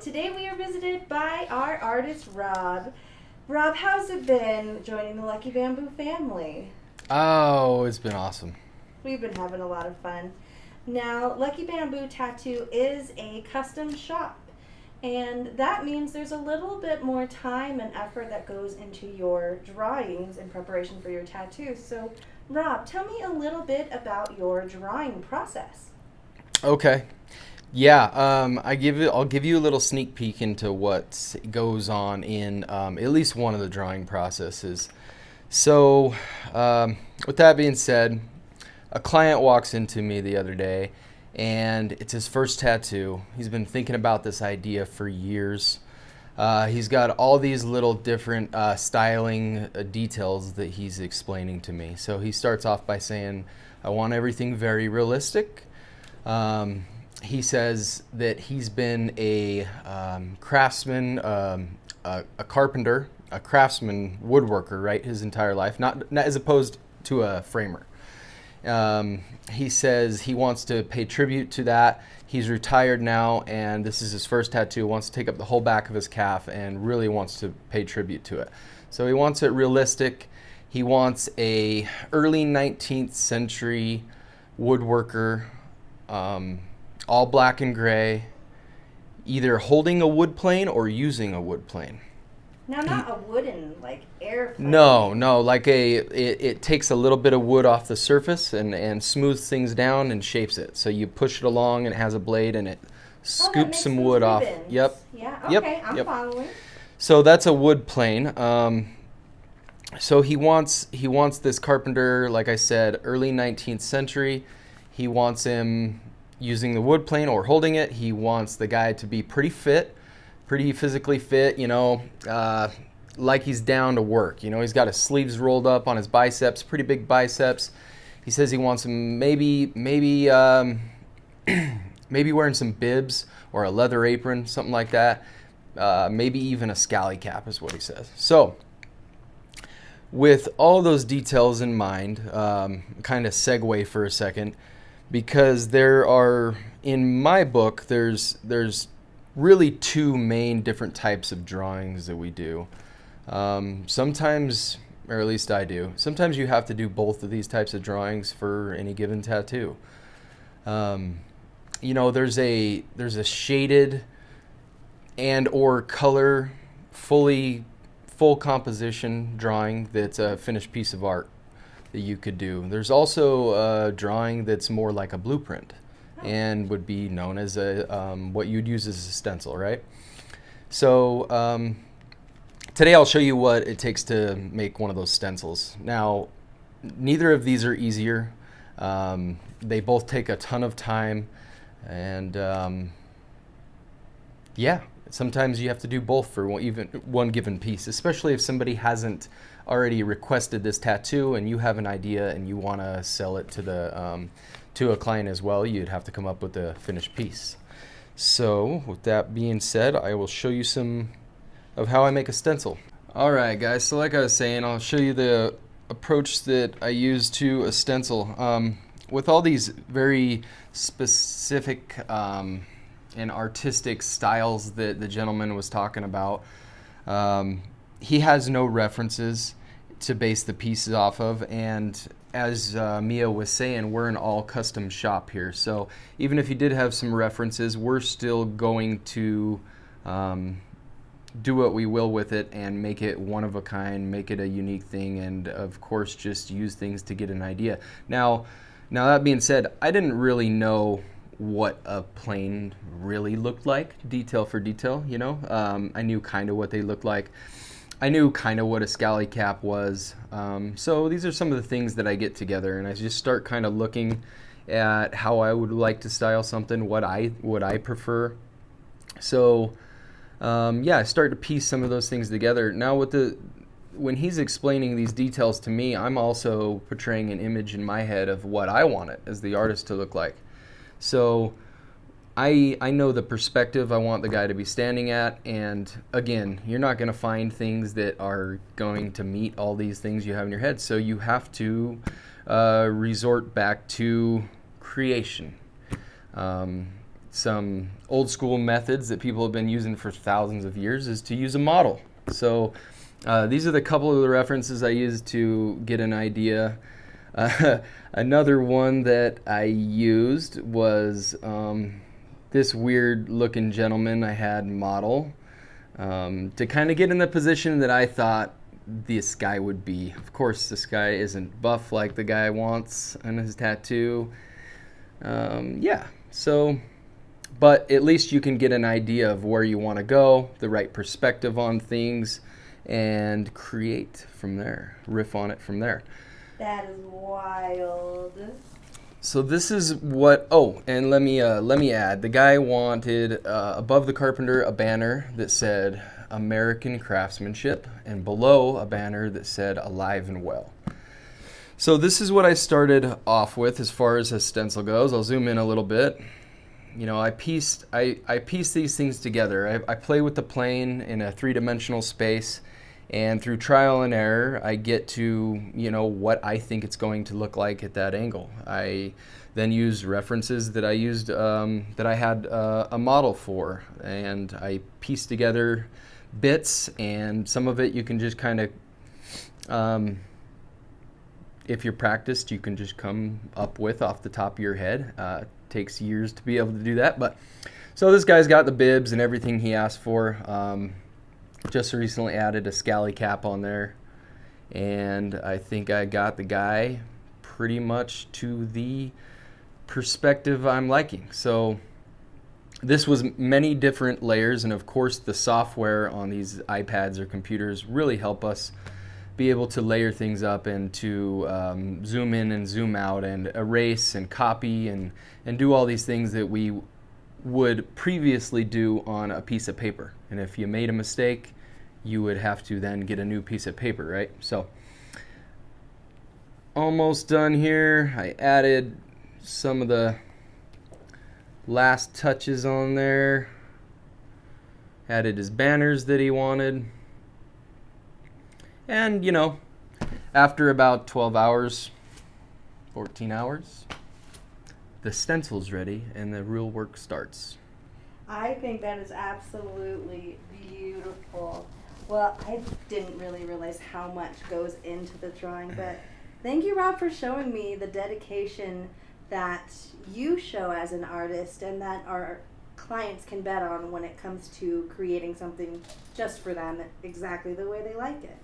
Today we are visited by our artist Rob. Rob, how's it been joining the Lucky Bamboo family? Oh, it's been awesome. We've been having a lot of fun. Now, Lucky Bamboo Tattoo is a custom shop, and that means there's a little bit more time and effort that goes into your drawings in preparation for your tattoo. So, Rob, tell me a little bit about your drawing process. Okay. Yeah, I'll give you a little sneak peek into what goes on in at least one of the drawing processes. So, with that being said, a client walks into me the other day, and it's his first tattoo. He's been thinking about this idea for years. He's got all these little different styling details that he's explaining to me. So he starts off by saying, I want everything very realistic. He says that he's been a craftsman, a carpenter, a craftsman, woodworker, right, his entire life, not as opposed to a framer. He says he wants to pay tribute to that. He's retired now, and this is his first tattoo. Wants to take up the whole back of his calf and really wants to pay tribute to it. So he wants it realistic. He wants a early 19th century woodworker, all black and gray, either holding a wood plane or using a wood plane. Now, not a wooden, like, airplane. No, like it takes a little bit of wood off the surface and smooths things down and shapes it. So you push it along and it has a blade and it scoops some wood off. Yep. Yeah, Yep. okay, I'm Yep. following. So that's a wood plane. So he wants this carpenter, like I said, early 19th century. He wants him using the wood plane or holding it. He wants the guy to be pretty fit, pretty physically fit, like he's down to work. He's got his sleeves rolled up on his biceps, pretty big biceps. He says he wants him maybe wearing some bibs or a leather apron, something like that. Maybe even a scally cap is what he says. So with all those details in mind, kind of segue for a second, because there are, in my book, there's really two main different types of drawings that we do. Sometimes, or at least I do, sometimes you have to do both of these types of drawings for any given tattoo. There's a shaded and or color full composition drawing that's a finished piece of art that you could do. There's also a drawing that's more like a blueprint and would be known as what you'd use as a stencil, right? So today I'll show you what it takes to make one of those stencils. Now, neither of these are easier. They both take a ton of time, and sometimes you have to do both for one given piece, especially if somebody hasn't already requested this tattoo and you have an idea and you want to sell it to a client as well. You'd have to come up with a finished piece. So with that being said, I will show you some of how I make a stencil. Alright guys, so like I was saying, I'll show you the approach that I use to a stencil. With all these very specific and artistic styles that the gentleman was talking about, he has no references to base the pieces off of, and as Mia was saying, we're an all custom shop here, so even if you did have some references, we're still going to do what we will with it and make it one of a kind, make it a unique thing, and of course just use things to get an idea. Now that being said, I didn't really know what a plane really looked like, detail for detail, I knew kind of what they looked like. I knew kind of what a scally cap was. So these are some of the things that I get together, and I just start kind of looking at how I would like to style something, what I prefer. So I start to piece some of those things together. Now when he's explaining these details to me, I'm also portraying an image in my head of what I want it as the artist to look like. So I know the perspective I want the guy to be standing at, and again, you're not going to find things that are going to meet all these things you have in your head, so you have to resort back to creation. some old school methods that people have been using for thousands of years is to use a model. So these are the couple of the references I used to get an idea. Another one that I used was this weird looking gentleman I had model to kind of get in the position that I thought this guy would be. Of course, this guy isn't buff like the guy wants on his tattoo. Yeah, so, but at least you can get an idea of where you want to go, the right perspective on things, and create from there, riff on it from there. That is wild. So this is what, oh, and let me add, the guy wanted above the carpenter a banner that said American craftsmanship, and below a banner that said alive and well. So this is what I started off with as far as a stencil goes. I'll zoom in a little bit. You know, I piece these things together. I play with the plane in a three-dimensional space, and through trial and error, I get to, you know, what I think it's going to look like at that angle. I then use references that I used, that I had a model for, and I piece together bits, and some of it you can just kind of, if you're practiced, you can just come up with off the top of your head. Takes years to be able to do that, but so this guy's got the bibs and everything he asked for. Just recently added a scally cap on there, and I think I got the guy pretty much to the perspective I'm liking. So this was many different layers, and of course the software on these iPads or computers really help us be able to layer things up and to zoom in and zoom out and erase and copy and do all these things that we would previously do on a piece of paper. And if you made a mistake, you would have to then get a new piece of paper, right? So almost done here. I added some of the last touches on there. Added his banners that he wanted. And, you know, after about 12 hours, 14 hours, the stencil's ready and the real work starts. I think that is absolutely beautiful. Well, I didn't really realize how much goes into the drawing, but thank you, Rob, for showing me the dedication that you show as an artist and that our clients can bet on when it comes to creating something just for them exactly the way they like it.